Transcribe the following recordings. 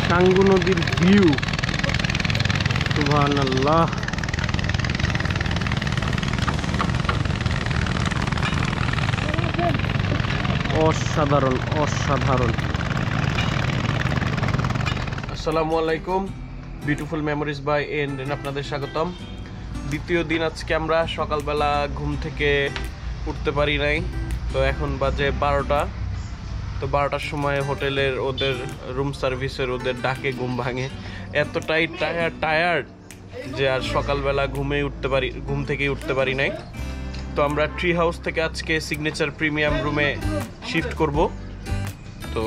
সাঙ্গু নদীর ভিউ, সুবহানাল্লাহ। অসাধারণ অসাধারণ। আসসালামু আলাইকুম, বিউটিফুল মেমোরিজ বাই এন্ড আপনাদের স্বাগতম। দ্বিতীয় দিন আজকে আমরা সকালবেলা ঘুম থেকে উঠতে পারি নাই, তো এখন বাজে 12টা। তো 12টার সময় হোটেলের ওদের রুম সার্ভিসের ওদের ডাকে ঘুম ভাঙে। এতটাই টায়ার্ড যে আর সকালবেলা ঘুম থেকেই উঠতে পারি নাই। তো আমরা ট্রি হাউস থেকে আজকে সিগনেচার প্রিমিয়াম রুমে শিফট করব। তো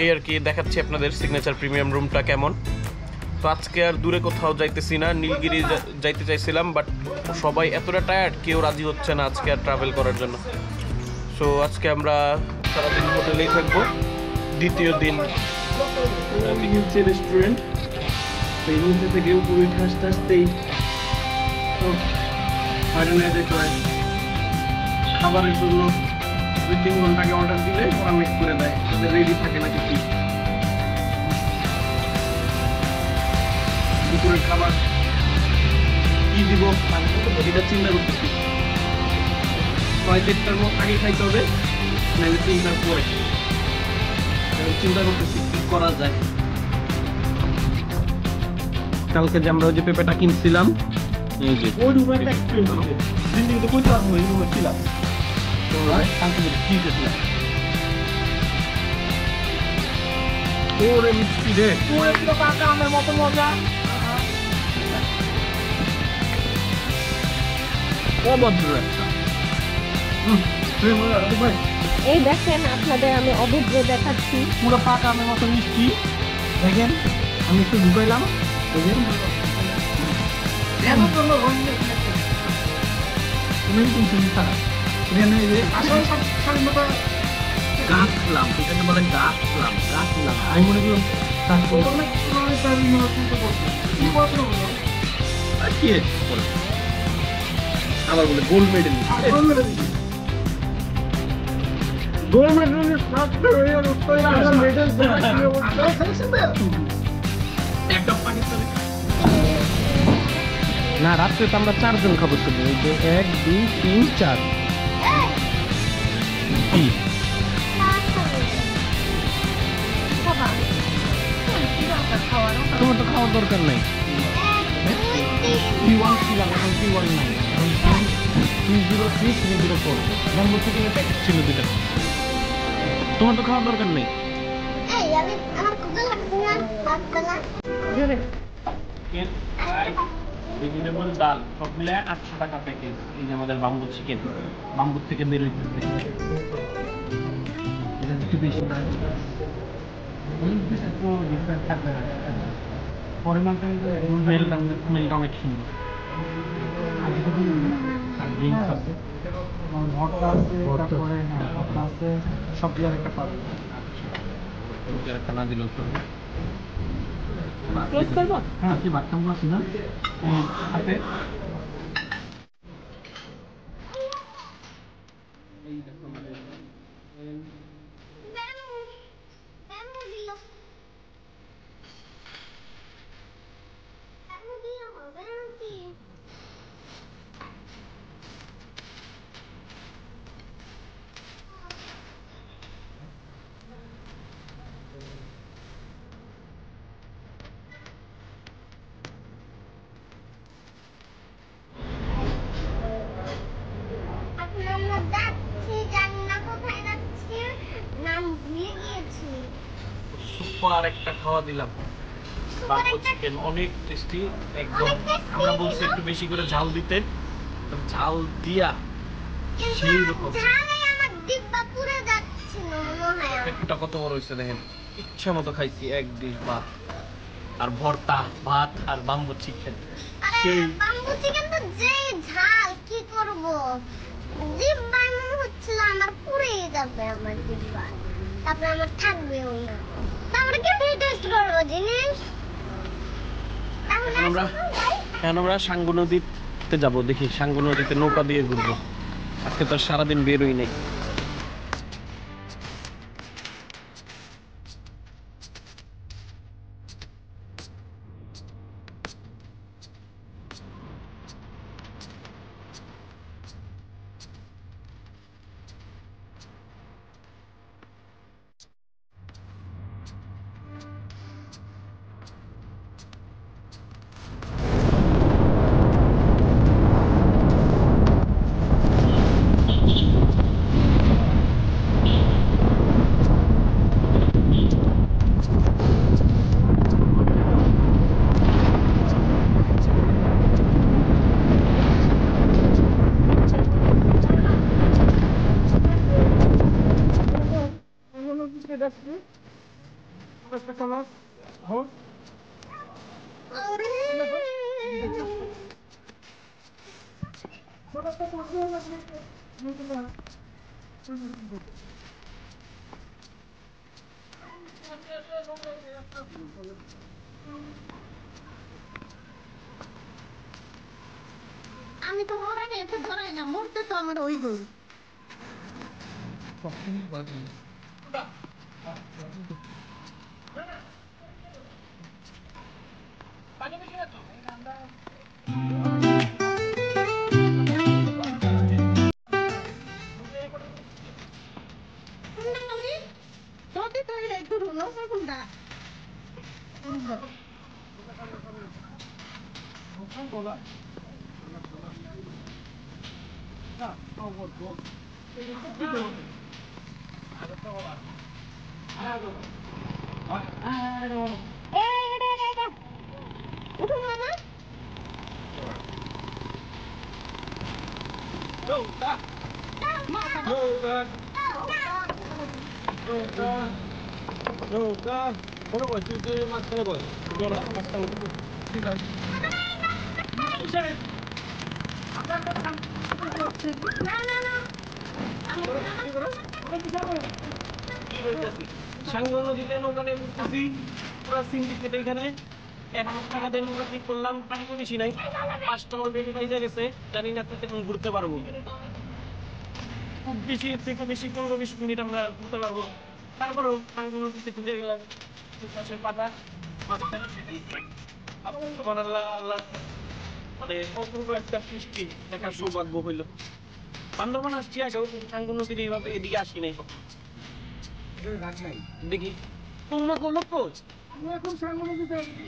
এই আর কি দেখাচ্ছি আপনাদের সিগনেচার প্রিমিয়াম রুমটা কেমন। তো আজকে আর দূরে কোথাও যাইতেছি না, নীলগিরি যাইতে চাইছিলাম, বাট সবাই এতটা টায়ার্ড, কেউ রাজি হচ্ছে না আজকে আর ট্রাভেল করার জন্য। সো আজকে আমরা সারাদিন হোটেলেই থাকবো। দ্বিতীয় দিন রেস্টুরেন্ট, এই রুমটা থেকে উপরে উঠে আসতে আসতেই খাবারের জন্য 2-3 ঘন্টা আগে অর্ডার দিলে ওরা মেক করে দেয়, তাদের রেডি থাকে না কিছু। দুপুরের খাবার কি দিব এটা চিন্তা করতেছি। 6-7টার আগে খাইতে হবে, নাহলে 3টার পরে। চিন্তা করতেছি কি করা যায়। কালকে যে আমরা ওই যে পেঁপেটা কিনছিলাম, এই যে ওই রুমে একটা এক্সপেরিয়েন্স আছে। দিন তো কইতে পারবো এই রুমে ছিলাম, তো কালকে ঠিক আছে না ওরে মিষ্টি রে, ওরে তো কাকা আমার মত মজা। অভদ্র একটা। এই দেখেন আপনাদের আমি অভদ্র দেখাচ্ছি, পুরো পাকা আমের মতো মিষ্টি। দেখেন আমি একটু ঢুকাইলাম, দেখেন আমি মনে করলাম আবার বলে গোল্ড মেডেল। না, রাত্রে তো আমরা 4 জন খাবো শুধু। 1, 2, 3, 4। তোমার তো খাওয়ার দরকার নাই। P1 ছিলাম, এখন P1 নাই, এখন 303, 304 নম্বর থেকে প্যাকেট ছিল 2টা। তোমার তো খাওয়ার দরকার নেই। ভেজিটেবল ডাল সব মিলে 800 টাকা প্যাকেজ। এই যে আমাদের বাম্বু চিকেন, বাম্বু থেকে বের হইতেছে। এটা একটু বেশি না, একটু ডিফারেন্ট থাকবে না, পরিমাণটা মেলটা অনেক সুন্দর। ড্রিঙ্কস আছে, ভর্তা আছে, তারপরে ভর্তা আছে, সবজি আর একটা পাবে। একটা না দিলেও চলবে। হ্যাঁ, কি বাট্টাম আছে না হাতে। সুপার একটা খাওয়া দিলাম, বাম্বু চিকেন অনেক টেস্টি একদম। আমরা বলছি একটু বেশি করে ঝাল দিতে, ঝাল দিয়া সেই রকম। পেটটা কত বড় হয়েছে দেখেন, ইচ্ছা মতো খাইছি। 1 ডিশ ভাত আর ভর্তা, ভাত আর বাম্বু চিকেন। বাম্বু চিকেন তো যে ঝাল, কি করব, জিহ্বা মনে হচ্ছিল আমার পুড়ে যাবে আমার জিহ্বা, তারপরে আমার থাকবেও না। আমরা কি টেস্ট করব জিনিস। আমরা সাঙ্গু নদীতে যাবো, দেখি সাঙ্গু নদীতে নৌকা দিয়ে ঘুরবো। আজকে তো সারাদিন বেরোই নাই। আমি তো মরা নেই, তো ধরাই না, মরতে তো আমার ওই গরু। সাঙ্গু নদীতে নৌকা নিয়ে ঘুরতেছি, পুরো সিন্ডিকেট এখানে 1 লাখ টাকা দিয়ে নৌকা ঠিক করলাম, পানি বেশি নাই, 5টা অলরেডি বাইজা গেছে, জানি না কতক্ষণ ঘুরতে পারবো। খুব বেশি থেকে বেশি 15-20 মিনিট আমরা ঘুরতে পারবো। তারপরেও সাঙ্গু নদীতে ঘুরে গেলাম, পাশে পাতা আল্লাহ আল্লাহ, মানে অপূর্ব একটা সৃষ্টি দেখার সৌভাগ্য হইল। বান্দরবান আসছি, আসো সাঙ্গু নদীর এইভাবে এদিকে আসি নাই। দেখি তোমরা কোনো কোচ এখন সাঙ্গু নদীতে আসছি।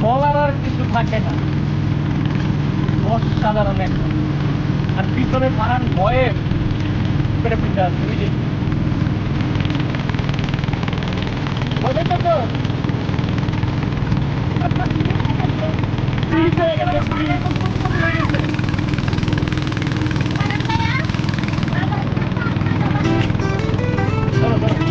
বলার আর কিছু থাকে না, অসাধারণ একটা। আর পিছনে পাহান ভয়ে পেটে পিঠে আছে, বুঝলি? বুঝেছো তো? ফ্রিজ হয়ে গেছে, ফ্রিজ হয়ে গেছে। চলো, চলো।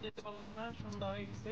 যেতে পারলাম না, সন্ধ্যা হয়ে গেছে।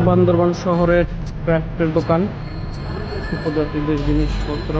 বান্দরবান শহরের ক্রাফটের দোকান, উপজাতিদের জিনিসপত্র।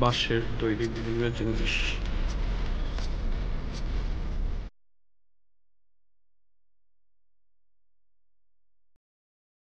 বাঁশের তৈরি বিভিন্ন জিনিস।